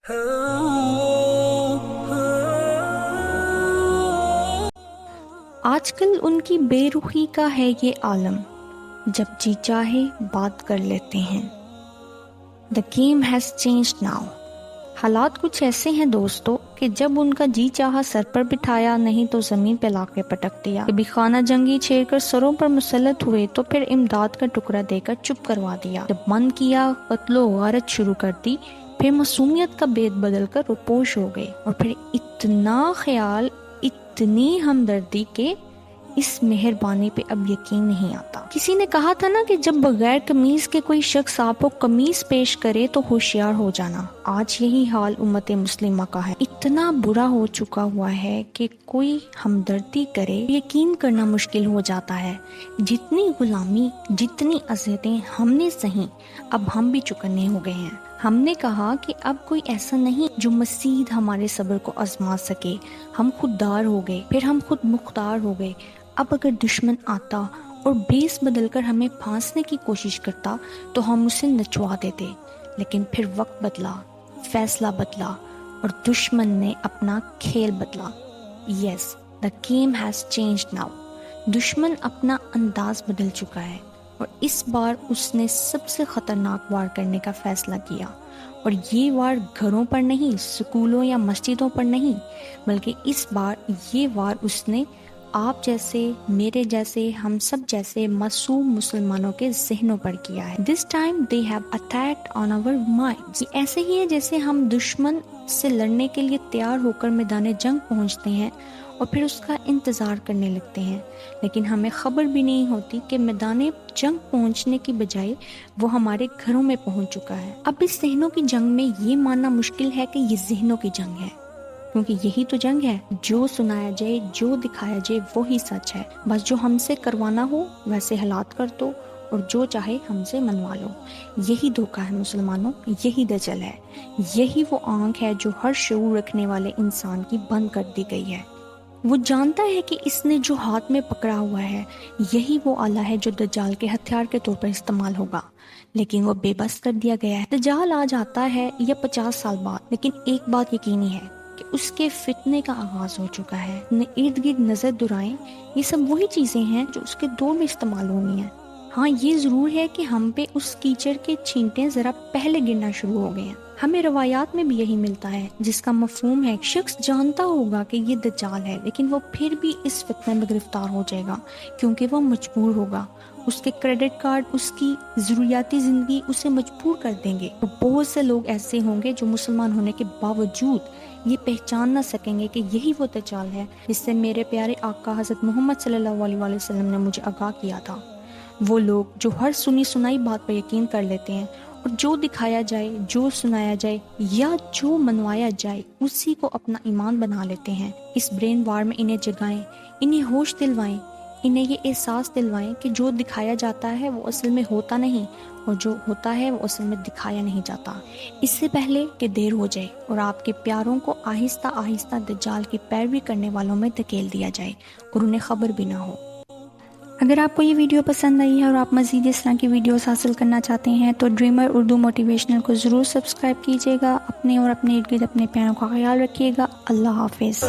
آج کل ان کی بے رخی کا ہے یہ عالم، جب جی چاہے بات کر لیتے ہیں۔ The game has changed now۔ حالات کچھ ایسے ہیں دوستو کہ جب ان کا جی چاہا سر پر بٹھایا، نہیں تو زمین پہ لا کے پٹک دیا۔ کبھی خانہ جنگی چھیڑ کر سروں پر مسلط ہوئے تو پھر امداد کا ٹکڑا دے کر چپ کروا دیا۔ جب من کیا قتل و غارت شروع کر دی، پھر معصومیت کا بیت بدل کر روپوش ہو گئے، اور پھر اتنا خیال، اتنی ہمدردی کہ اس مہربانی پہ اب یقین نہیں آتا۔ کسی نے کہا تھا نا کہ جب بغیر قمیص کے کوئی شخص آپ کو قمیص پیش کرے تو ہوشیار ہو جانا۔ آج یہی حال امت مسلمہ کا ہے۔ اتنا برا ہو چکا ہوا ہے کہ کوئی ہمدردی کرے یقین کرنا مشکل ہو جاتا ہے۔ جتنی غلامی، جتنی اذیتیں ہم نے سہیں، اب ہم بھی چکنے ہو گئے ہیں۔ ہم نے کہا کہ اب کوئی ایسا نہیں جو مزید ہمارے صبر کو آزما سکے۔ ہم خوددار ہو گئے، پھر ہم خود مختار ہو گئے۔ اب اگر دشمن آتا اور بیس بدل کر ہمیں پھانسنے کی کوشش کرتا تو ہم اسے نچوا دیتے، لیکن پھر وقت بدلا، فیصلہ بدلا، اور دشمن نے اپنا کھیل بدلا۔ Yes, the game has changed now۔ دشمن اپنا انداز بدل چکا ہے، اور اس بار اس نے سب سے خطرناک وار کرنے کا فیصلہ کیا، اور یہ وار گھروں پر نہیں، سکولوں یا مسجدوں پر نہیں، بلکہ اس بار یہ وار اس نے آپ جیسے، میرے جیسے، ہم سب جیسے معصوم مسلمانوں کے ذہنوں پر کیا ہے۔ This time they have attacked on our minds۔ یہ ایسے ہی ہے جیسے ہم دشمن سے لڑنے کے لیے تیار ہو کر میدان جنگ پہنچتے ہیں اور پھر اس کا انتظار کرنے لگتے ہیں، لیکن ہمیں خبر بھی نہیں ہوتی کہ میدان جنگ پہنچنے کی بجائے وہ ہمارے گھروں میں پہنچ چکا ہے۔ اب اس ذہنوں کی جنگ میں یہ ماننا مشکل ہے کہ یہ ذہنوں کی جنگ ہے، کیونکہ یہی تو جنگ ہے، جو سنایا جائے، جو دکھایا جائے وہی سچ ہے۔ بس جو ہم سے کروانا ہو ویسے حالات کر دو، اور جو چاہے ہم سے منوا لو۔ یہی دھوکہ ہے مسلمانوں، یہی دجل ہے، یہی وہ آنکھ ہے جو ہر شعور رکھنے والے انسان کی بند کر دی گئی ہے۔ وہ جانتا ہے کہ اس نے جو ہاتھ میں پکڑا ہوا ہے یہی وہ آلہ ہے جو دجال کے ہتھیار کے طور پر استعمال ہوگا، لیکن وہ بے بس کر دیا گیا ہے۔ دجال آج آتا ہے یا 50 سال بعد، لیکن ایک بات یقینی ہے کہ اس کے فتنے کا آغاز ہو چکا ہے۔ اپنے ارد گرد نظر دورائیں، یہ سب وہی چیزیں ہیں جو اس کے دور میں استعمال ہونی ہیں۔ ہاں یہ ضرور ہے کہ ہم پہ اس کیچڑ کے چھینٹیں ذرا پہلے گرنا شروع ہو گئے ہیں۔ ہمیں روایات میں بھی یہی ملتا ہے، جس کا مفہوم ہے شخص جانتا ہوگا کہ یہ دجال ہے، لیکن وہ پھر بھی اس فتنے میں گرفتار ہو جائے گا کیونکہ وہ مجبور ہوگا۔ اس کے کریڈٹ کارڈ، اس کی ضروریاتی زندگی اسے مجبور کر دیں گے۔ اور بہت سے لوگ ایسے ہوں گے جو مسلمان ہونے کے باوجود یہ پہچان نہ سکیں گے کہ یہی وہ دجال ہے جس سے میرے پیارے آقا حضرت محمد صلی اللہ علیہ وآلہ وسلم نے مجھے آگاہ کیا تھا۔ وہ لوگ جو ہر سنی سنائی بات پر یقین کر لیتے ہیں، اور جو دکھایا جائے، جو سنایا جائے یا جو منوایا جائے اسی کو اپنا ایمان بنا لیتے ہیں۔ اس برین وار میں انہیں جگائیں، انہیں ہوش دلوائیں، انہیں یہ احساس دلوائیں کہ جو دکھایا جاتا ہے وہ اصل میں ہوتا نہیں، اور جو ہوتا ہے وہ اصل میں دکھایا نہیں جاتا، اس سے پہلے کہ دیر ہو جائے اور آپ کے پیاروں کو آہستہ آہستہ دجال کی پیروی کرنے والوں میں دھکیل دیا جائے اور انہیں خبر بھی نہ ہو۔ اگر آپ کو یہ ویڈیو پسند آئی ہے اور آپ مزید اس طرح کی ویڈیوز حاصل کرنا چاہتے ہیں تو ڈریمر اردو موٹیویشنل کو ضرور سبسکرائب کیجیے گا۔ اپنے اور اپنے ارد گرد اپنے پیاروں کا خیال رکھیے گا۔ اللہ حافظ۔